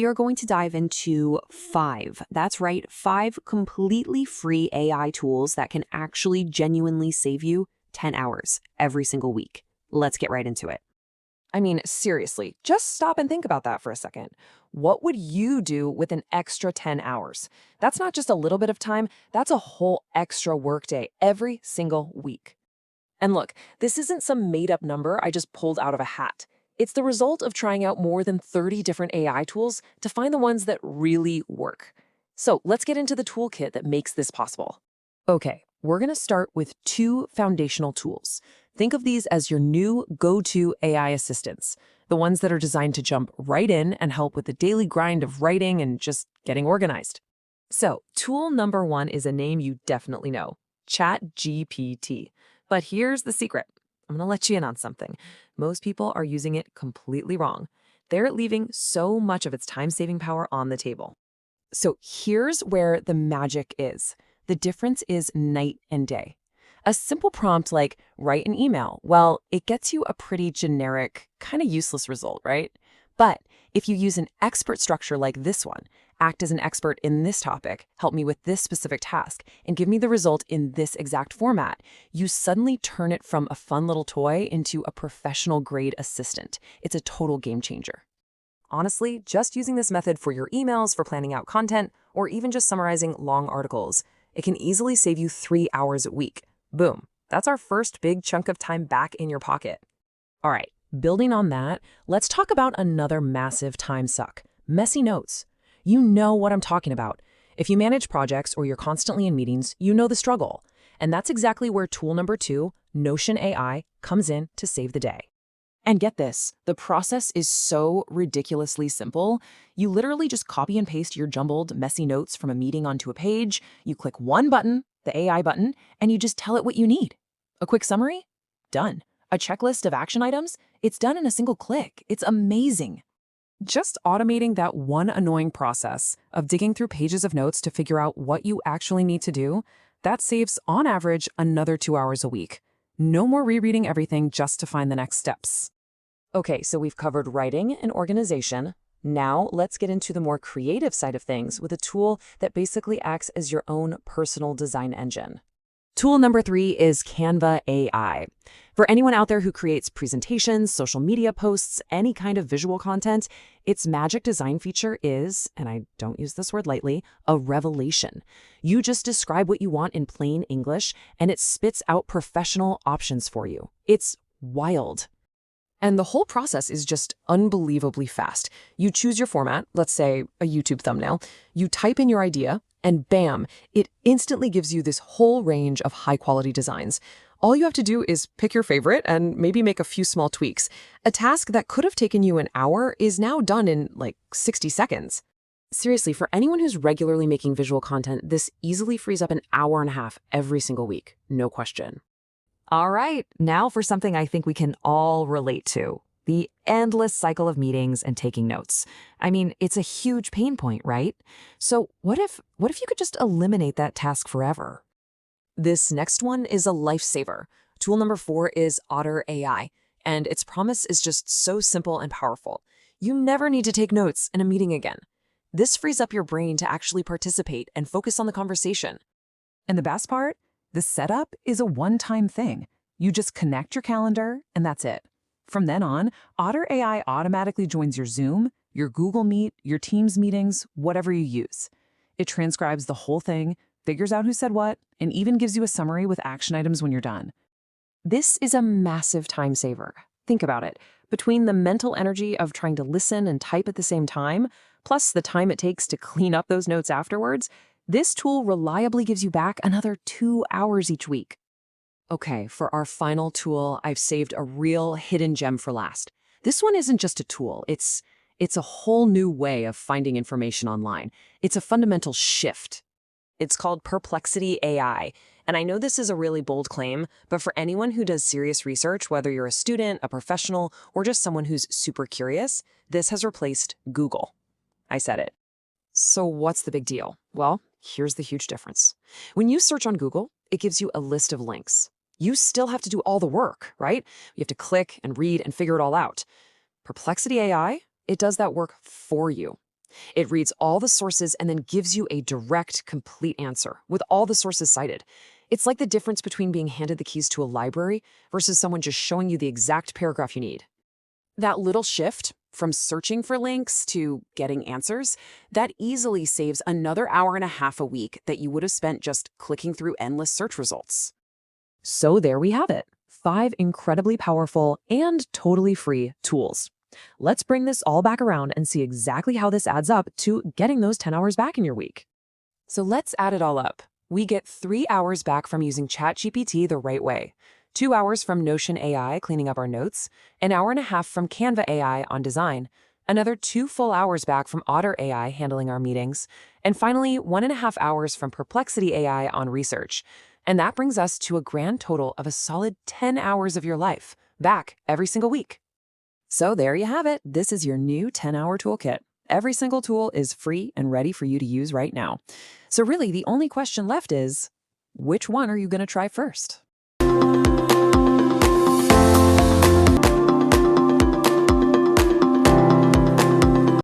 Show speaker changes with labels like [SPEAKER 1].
[SPEAKER 1] we are going to dive into that's right, 5 completely free AI tools that can actually genuinely save you 10 hours every single week. Let's get right into it.
[SPEAKER 2] I mean, seriously, just stop and think about that for a second. What would you do with an extra 10 hours? That's not just a little bit of time, that's a whole extra workday every single week. And look, this isn't some made-up number I just pulled out of a hat. It's the result of trying out more than 30 different AI tools to find the ones that really work. So let's get into the toolkit that makes this possible. Okay, we're going to start with 2 foundational tools. Think of these as your new go-to AI assistants, the ones that are designed to jump right in and help with the daily grind of writing and just getting organized. So, tool number 1 is a name you definitely know, ChatGPT. But here's the secret. I'm going to let you in on something. Most people are using it completely wrong. They're leaving so much of its time-saving power on the table. So here's where the magic is. The difference is night and day. A simple prompt like write an email, well, it gets you a pretty generic, kind of useless result, right? But if you use an expert structure like this one, act as an expert in this topic, help me with this specific task, and give me the result in this exact format, you suddenly turn it from a fun little toy into a professional grade assistant. It's a total game changer. Honestly, just using this method for your emails, for planning out content, or even just summarizing long articles, it can easily save you 3 hours a week. Boom. That's our first big chunk of time back in your pocket. All right, building on that, let's talk about another massive time suck, messy notes. You know what I'm talking about. If you manage projects or you're constantly in meetings, you know the struggle. And that's exactly where tool number 2, Notion AI, comes in to save the day. And get this, the process is so ridiculously simple. You literally just copy and paste your jumbled, messy notes from a meeting onto a page, you click one button, the AI button, and you just tell it what you need. A quick summary? Done. A checklist of action items? It's done in a single click. It's amazing. Just automating that one annoying process of digging through pages of notes to figure out what you actually need to do, that saves, on average, another 2 hours a week. No more rereading everything just to find the next steps. Okay, so we've covered writing and organization. Now let's get into the more creative side of things with a tool that basically acts as your own personal design engine. Tool number 3 is Canva AI. For anyone out there who creates presentations, social media posts, any kind of visual content, its magic design feature is, and I don't use this word lightly, a revelation. You just describe what you want in plain English, and it spits out professional options for you. It's wild. And the whole process is just unbelievably fast. You choose your format, let's say a YouTube thumbnail, you type in your idea, and bam, it instantly gives you this whole range of high-quality designs. All you have to do is pick your favorite and maybe make a few small tweaks. A task that could have taken you an hour is now done in like 60 seconds. Seriously, for anyone who's regularly making visual content, this easily frees up an hour and a half every single week, no question. All right, now for something I think we can all relate to. The endless cycle of meetings and taking notes. I mean, it's a huge pain point, right? So what if you could just eliminate that task forever? This next one is a lifesaver. Tool number 4 is Otter AI, and its promise is just so simple and powerful. You never need to take notes in a meeting again. This frees up your brain to actually participate and focus on the conversation.
[SPEAKER 3] And the best part? The setup is a one-time thing. You just connect your calendar, and that's it. From then on, Otter AI automatically joins your Zoom, your Google Meet, your Teams meetings, whatever you use. It transcribes the whole thing, figures out who said what, and even gives you a summary with action items when you're done.
[SPEAKER 2] This is a massive time saver. Think about it. Between the mental energy of trying to listen and type at the same time, plus the time it takes to clean up those notes afterwards, this tool reliably gives you back another 2 hours each week. Okay, for our final tool, I've saved a real hidden gem for last. This one isn't just a tool, it's a whole new way of finding information online. It's a fundamental shift. It's called Perplexity AI. And I know this is a really bold claim, but for anyone who does serious research, whether you're a student, a professional, or just someone who's super curious, this has replaced Google. I said it. So what's the big deal? Well, here's the huge difference. When you search on Google, it gives you a list of links. You still have to do all the work, right? You have to click and read and figure it all out. Perplexity AI, it does that work for you. It reads all the sources and then gives you a direct, complete answer with all the sources cited. It's like the difference between being handed the keys to a library versus someone just showing you the exact paragraph you need. That little shift from searching for links to getting answers, that easily saves another hour and a half a week that you would have spent just clicking through endless search results. So there we have it, 5 incredibly powerful and totally free tools. Let's bring this all back around and see exactly how this adds up to getting those 10 hours back in your week. So let's add it all up. We get 3 hours back from using ChatGPT the right way, 2 hours from Notion AI cleaning up our notes, an hour and a half from Canva AI on design, another 2 full hours back from Otter AI handling our meetings, and finally 1.5 hours from Perplexity AI on research. And that brings us to a grand total of a solid 10 hours of your life, back every single week. So there you have it. This is your new 10-hour toolkit. Every single tool is free and ready for you to use right now. So really, the only question left is, which one are you going to try first?